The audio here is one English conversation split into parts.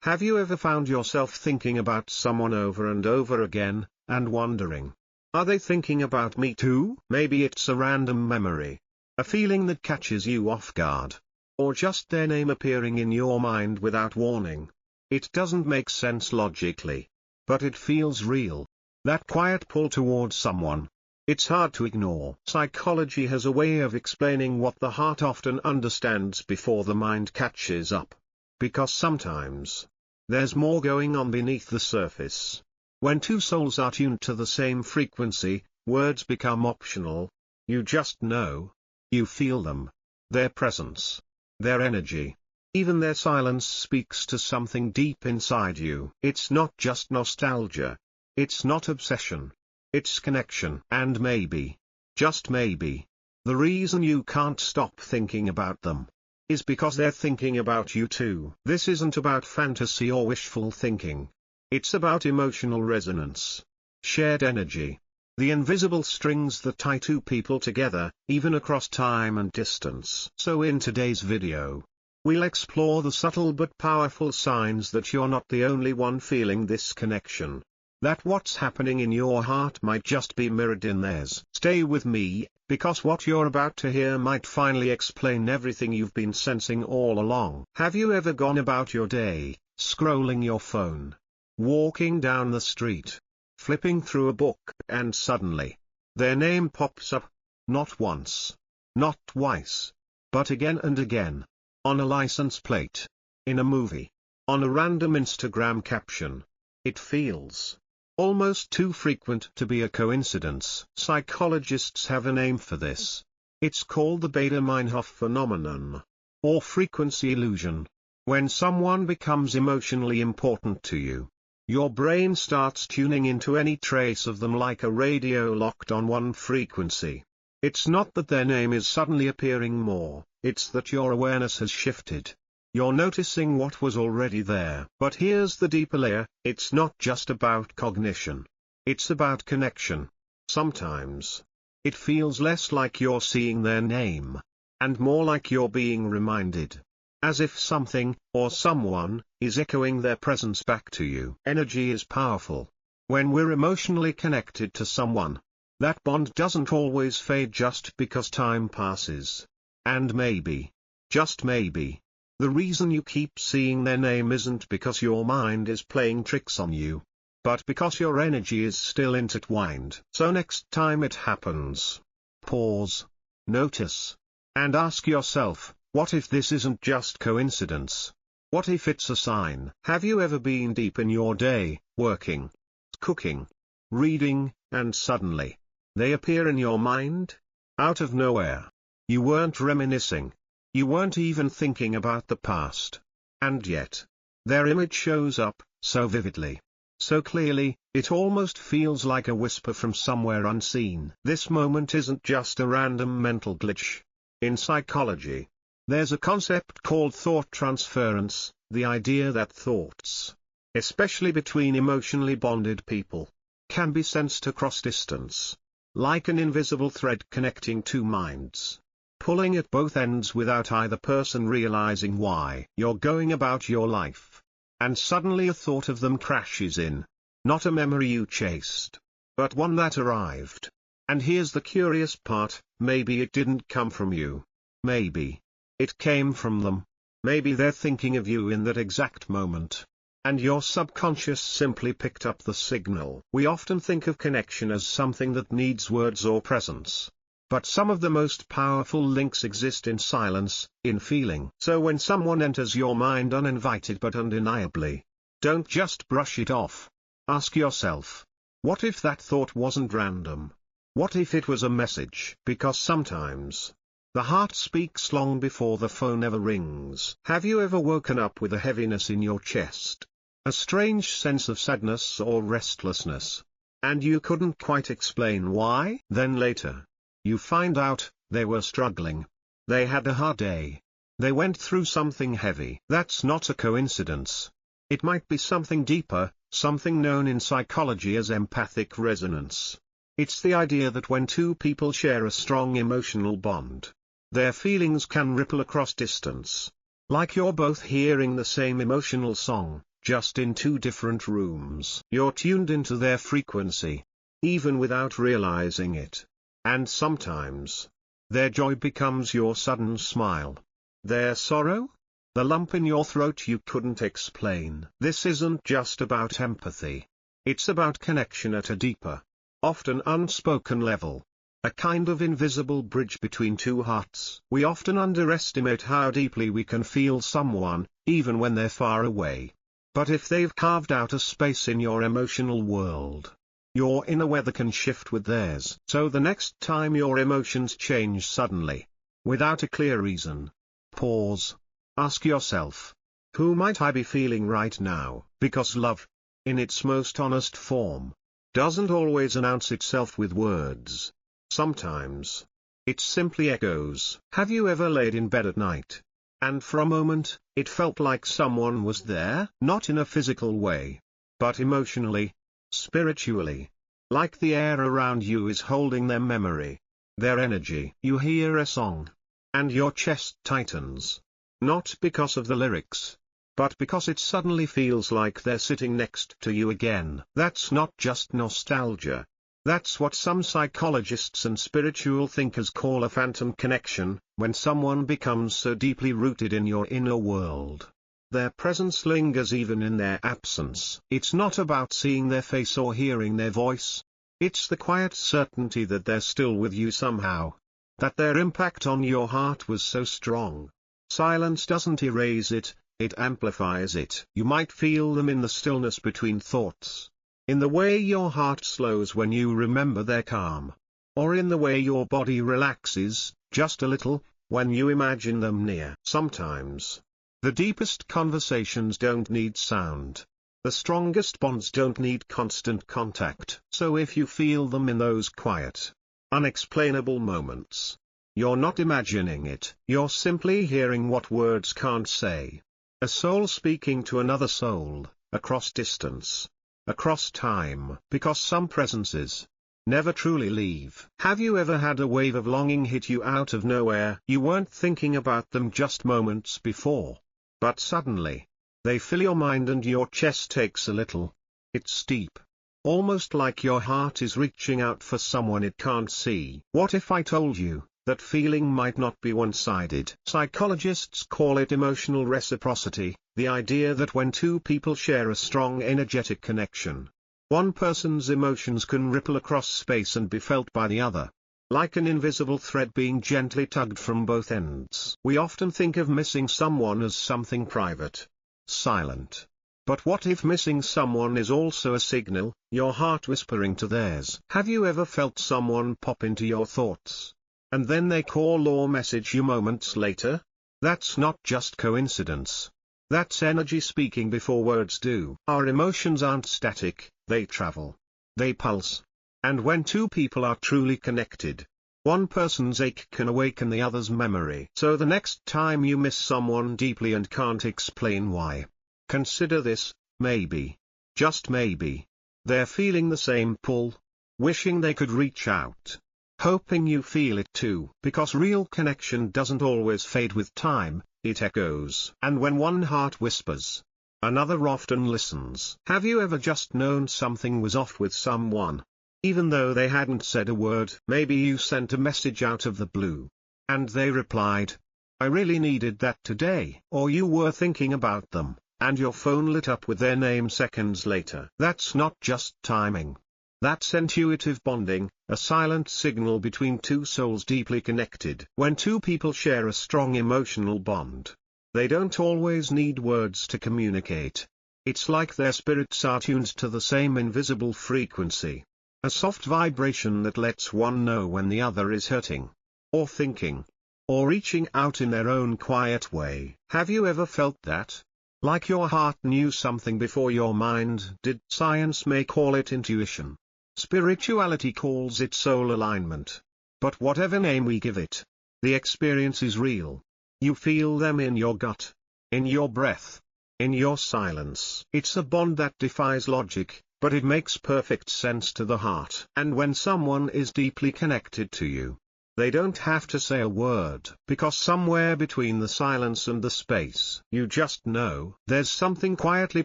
Have you ever found yourself thinking about someone over and over again, and wondering, are they thinking about me too? Maybe it's a random memory, a feeling that catches you off guard, or just their name appearing in your mind without warning. It doesn't make sense logically, but it feels real. That quiet pull towards someone. It's hard to ignore. Psychology has a way of explaining what the heart often understands before the mind catches up. Because sometimes there's more going on beneath the surface. When two souls are tuned to the same frequency, words become optional. You just know. You feel them. Their presence. Their energy. Even their silence speaks to something deep inside you. It's not just nostalgia. It's not obsession. It's connection. And maybe, just maybe, the reason you can't stop thinking about them is because they're thinking about you too. This isn't about fantasy or wishful thinking. It's about emotional resonance. Shared energy. The invisible strings that tie two people together, even across time and distance. So in today's video, we'll explore the subtle but powerful signs that you're not the only one feeling this connection. That what's happening in your heart might just be mirrored in theirs. Stay with me, because what you're about to hear might finally explain everything you've been sensing all along. Have you ever gone about your day, scrolling your phone, walking down the street, flipping through a book, and suddenly, their name pops up? Not once, not twice, but again and again. On a license plate, in a movie, on a random Instagram caption. It feels almost too frequent to be a coincidence. Psychologists have a name for this. It's called the Baader-Meinhof phenomenon, or frequency illusion. When someone becomes emotionally important to you, your brain starts tuning into any trace of them like a radio locked on one frequency. It's not that their name is suddenly appearing more, it's that your awareness has shifted. You're noticing what was already there. But here's the deeper layer, it's not just about cognition. It's about connection. Sometimes, it feels less like you're seeing their name, and more like you're being reminded. As if something, or someone, is echoing their presence back to you. Energy is powerful. When we're emotionally connected to someone, that bond doesn't always fade just because time passes. And maybe, just maybe, the reason you keep seeing their name isn't because your mind is playing tricks on you, but because your energy is still intertwined. So next time it happens, pause, notice, and ask yourself, what if this isn't just coincidence? What if it's a sign? Have you ever been deep in your day, working, cooking, reading, and suddenly, they appear in your mind? Out of nowhere. You weren't reminiscing. You weren't even thinking about the past. And yet, their image shows up, so vividly, so clearly, it almost feels like a whisper from somewhere unseen. This moment isn't just a random mental glitch. In psychology, there's a concept called thought transference, the idea that thoughts, especially between emotionally bonded people, can be sensed across distance, like an invisible thread connecting two minds, pulling at both ends without either person realizing why. You're going about your life, and suddenly a thought of them crashes in. Not a memory you chased, but one that arrived. And here's the curious part, maybe it didn't come from you. Maybe it came from them. Maybe they're thinking of you in that exact moment, and your subconscious simply picked up the signal. We often think of connection as something that needs words or presence. But some of the most powerful links exist in silence, in feeling. So when someone enters your mind uninvited but undeniably, don't just brush it off. Ask yourself, what if that thought wasn't random? What if it was a message? Because sometimes, the heart speaks long before the phone ever rings. Have you ever woken up with a heaviness in your chest? A strange sense of sadness or restlessness? And you couldn't quite explain why? Then later, you find out, they were struggling. They had a hard day. They went through something heavy. That's not a coincidence. It might be something deeper, something known in psychology as empathic resonance. It's the idea that when two people share a strong emotional bond, their feelings can ripple across distance. Like you're both hearing the same emotional song, just in two different rooms. You're tuned into their frequency, even without realizing it. And sometimes, their joy becomes your sudden smile. Their sorrow? The lump in your throat you couldn't explain. This isn't just about empathy. It's about connection at a deeper, often unspoken level. A kind of invisible bridge between two hearts. We often underestimate how deeply we can feel someone, even when they're far away. But if they've carved out a space in your emotional world, your inner weather can shift with theirs. So the next time your emotions change suddenly, without a clear reason, pause. Ask yourself, who might I be feeling right now? Because love, in its most honest form, doesn't always announce itself with words. Sometimes, it simply echoes. Have you ever laid in bed at night, and for a moment, it felt like someone was there? Not in a physical way, but emotionally, spiritually. Like the air around you is holding their memory, their energy. You hear a song, and your chest tightens. Not because of the lyrics, but because it suddenly feels like they're sitting next to you again. That's not just nostalgia. That's what some psychologists and spiritual thinkers call a phantom connection, when someone becomes so deeply rooted in your inner world. Their presence lingers even in their absence. It's not about seeing their face or hearing their voice. It's the quiet certainty that they're still with you somehow. That their impact on your heart was so strong. Silence doesn't erase it, it amplifies it. You might feel them in the stillness between thoughts. In the way your heart slows when you remember their calm. Or in the way your body relaxes, just a little, when you imagine them near. Sometimes, the deepest conversations don't need sound. The strongest bonds don't need constant contact. So if you feel them in those quiet, unexplainable moments, you're not imagining it. You're simply hearing what words can't say. A soul speaking to another soul, across distance, across time. Because some presences never truly leave. Have you ever had a wave of longing hit you out of nowhere? You weren't thinking about them just moments before. But suddenly, they fill your mind and your chest takes a little. It's deep. Almost like your heart is reaching out for someone it can't see. What if I told you that feeling might not be one-sided? Psychologists call it emotional reciprocity, the idea that when two people share a strong energetic connection, one person's emotions can ripple across space and be felt by the other, like an invisible thread being gently tugged from both ends. We often think of missing someone as something private, silent. But what if missing someone is also a signal, your heart whispering to theirs? Have you ever felt someone pop into your thoughts, and then they call or message you moments later? That's not just coincidence. That's energy speaking before words do. Our emotions aren't static, they travel. They pulse. And when two people are truly connected, one person's ache can awaken the other's memory. So the next time you miss someone deeply and can't explain why, consider this: maybe, just maybe, they're feeling the same pull, wishing they could reach out, hoping you feel it too. Because real connection doesn't always fade with time, it echoes. And when one heart whispers, another often listens. Have you ever just known something was off with someone, even though they hadn't said a word? Maybe you sent a message out of the blue, and they replied, "I really needed that today." Or you were thinking about them, and your phone lit up with their name seconds later. That's not just timing. That's intuitive bonding, a silent signal between two souls deeply connected. When two people share a strong emotional bond, they don't always need words to communicate. It's like their spirits are tuned to the same invisible frequency. A soft vibration that lets one know when the other is hurting, or thinking, or reaching out in their own quiet way. Have you ever felt that? Like your heart knew something before your mind did. Science may call it intuition. Spirituality calls it soul alignment. But whatever name we give it, the experience is real. You feel them in your gut, in your breath, in your silence. It's a bond that defies logic, but it makes perfect sense to the heart. And when someone is deeply connected to you, They don't have to say a word, because somewhere between the silence and the space, you just know there's something quietly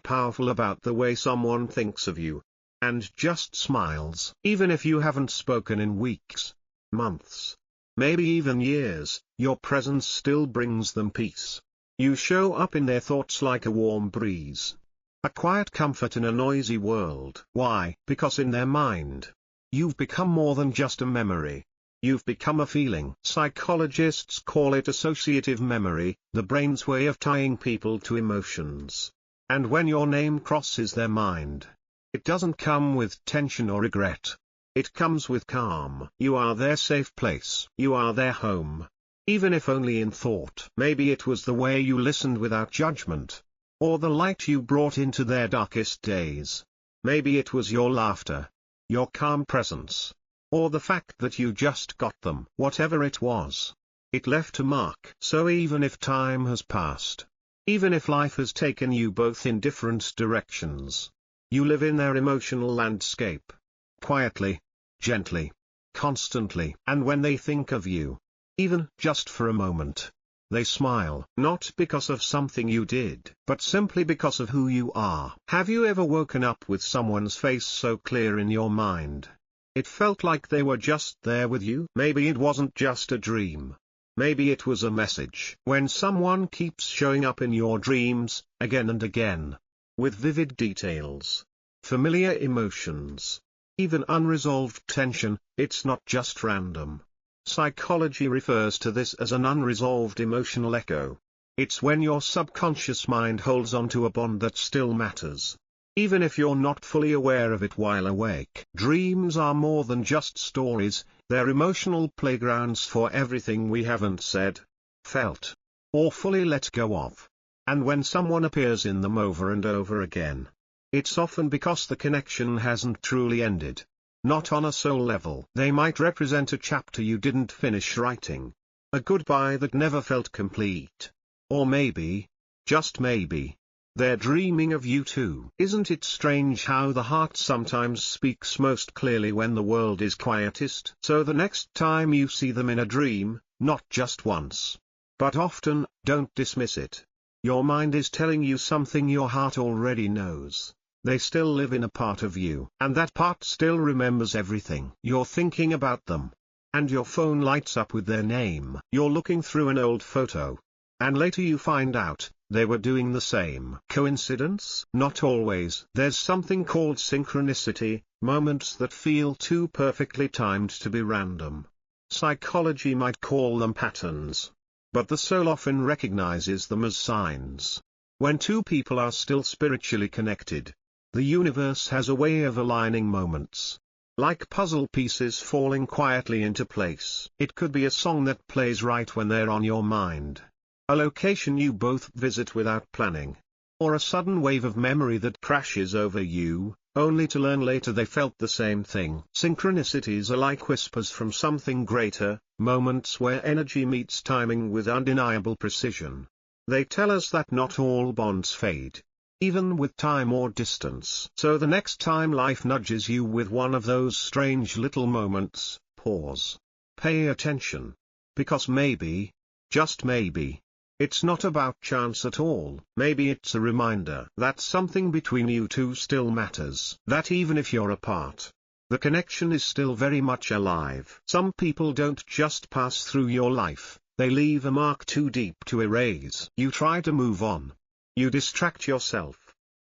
powerful about the way someone thinks of you. And just smiles. Even if you haven't spoken in weeks, months, maybe even years, your presence still brings them peace. You show up in their thoughts like a warm breeze. A quiet comfort in a noisy world. Why? Because in their mind, you've become more than just a memory. You've become a feeling. Psychologists call it associative memory, the brain's way of tying people to emotions. And when your name crosses their mind, it doesn't come with tension or regret. It comes with calm. You are their safe place. You are their home. Even if only in thought. Maybe it was the way you listened without judgment, or the light you brought into their darkest days. Maybe it was your laughter, your calm presence, or the fact that you just got them. Whatever it was, it left a mark. So even if time has passed, even if life has taken you both in different directions, you live in their emotional landscape. Quietly, gently, constantly. And when they think of you, even just for a moment, they smile. Not because of something you did, but simply because of who you are. Have you ever woken up with someone's face so clear in your mind? It felt like they were just there with you. Maybe it wasn't just a dream. Maybe it was a message. When someone keeps showing up in your dreams, again and again, with vivid details, familiar emotions, even unresolved tension, it's not just random. Psychology refers to this as an unresolved emotional echo. It's when your subconscious mind holds on to a bond that still matters, even if you're not fully aware of it while awake. Dreams are more than just stories, they're emotional playgrounds for everything we haven't said, felt, or fully let go of. And when someone appears in them over and over again, it's often because the connection hasn't truly ended. Not on a soul level. They might represent a chapter you didn't finish writing, a goodbye that never felt complete. Or maybe, just maybe, they're dreaming of you too. Isn't it strange how the heart sometimes speaks most clearly when the world is quietest? So the next time you see them in a dream, not just once, but often, don't dismiss it. Your mind is telling you something your heart already knows. They still live in a part of you, and that part still remembers everything. You're thinking about them, and your phone lights up with their name. You're looking through an old photo, and later you find out they were doing the same. Coincidence? Not always. There's something called synchronicity, moments that feel too perfectly timed to be random. Psychology might call them patterns, but the soul often recognizes them as signs. When two people are still spiritually connected, the universe has a way of aligning moments, like puzzle pieces falling quietly into place. It could be a song that plays right when they're on your mind, a location you both visit without planning, or a sudden wave of memory that crashes over you, only to learn later they felt the same thing. Synchronicities are like whispers from something greater, moments where energy meets timing with undeniable precision. They tell us that not all bonds fade, even with time or distance. So the next time life nudges you with one of those strange little moments, pause. Pay attention. Because maybe, just maybe, it's not about chance at all. Maybe it's a reminder that something between you two still matters. That even if you're apart, the connection is still very much alive. Some people don't just pass through your life, they leave a mark too deep to erase. You try to move on. You distract yourself.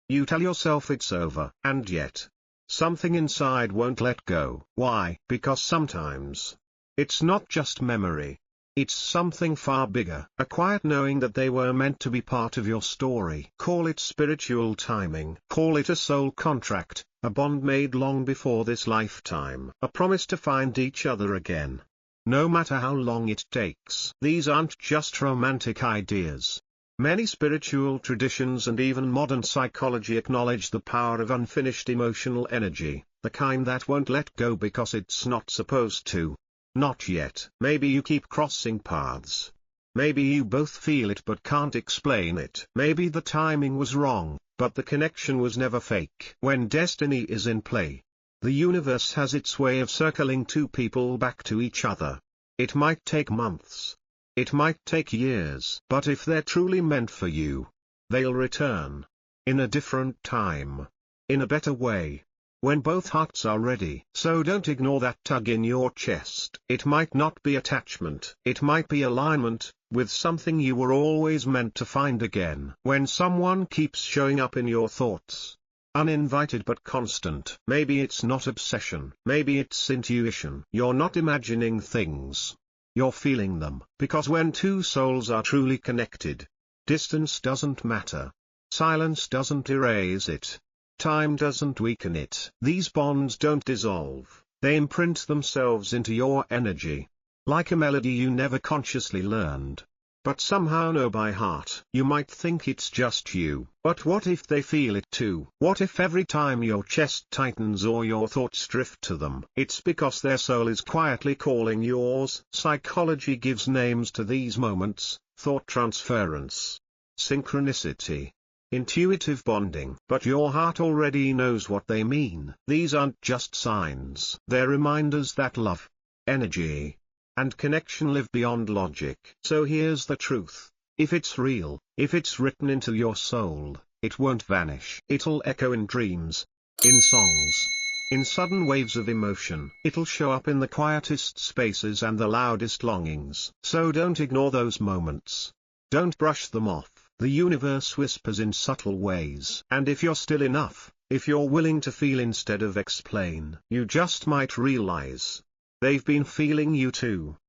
You tell yourself it's over. And yet, something inside won't let go. Why? Because sometimes, it's not just memory. It's something far bigger. A quiet knowing that they were meant to be part of your story. Call it spiritual timing. Call it a soul contract, a bond made long before this lifetime. A promise to find each other again, no matter how long it takes. These aren't just romantic ideas. Many spiritual traditions and even modern psychology acknowledge the power of unfinished emotional energy, the kind that won't let go because it's not supposed to. Not yet. Maybe you keep crossing paths. Maybe you both feel it but can't explain it. Maybe the timing was wrong, but the connection was never fake. When destiny is in play, the universe has its way of circling two people back to each other. It might take months. It might take years. But if they're truly meant for you, they'll return. In a different time. In a better way. When both hearts are ready. So don't ignore that tug in your chest. It might not be attachment. It might be alignment with something you were always meant to find again. When someone keeps showing up in your thoughts, uninvited but constant. Maybe it's not obsession. Maybe it's intuition. You're not imagining things. You're feeling them. Because when two souls are truly connected, distance doesn't matter. Silence doesn't erase it. Time doesn't weaken it. These bonds don't dissolve. They imprint themselves into your energy. Like a melody you never consciously learned, but somehow know by heart. You might think it's just you. But what if they feel it too? What if every time your chest tightens or your thoughts drift to them, it's because their soul is quietly calling yours? Psychology gives names to these moments: thought transference, synchronicity, intuitive bonding. But your heart already knows what they mean. These aren't just signs. They're reminders that love, energy, and connection live beyond logic. So here's the truth. If it's real, if it's written into your soul, it won't vanish. It'll echo in dreams, in songs, in sudden waves of emotion. It'll show up in the quietest spaces and the loudest longings. So don't ignore those moments. Don't brush them off. The universe whispers in subtle ways. And if you're still enough, if you're willing to feel instead of explain, you just might realize they've been feeling you too.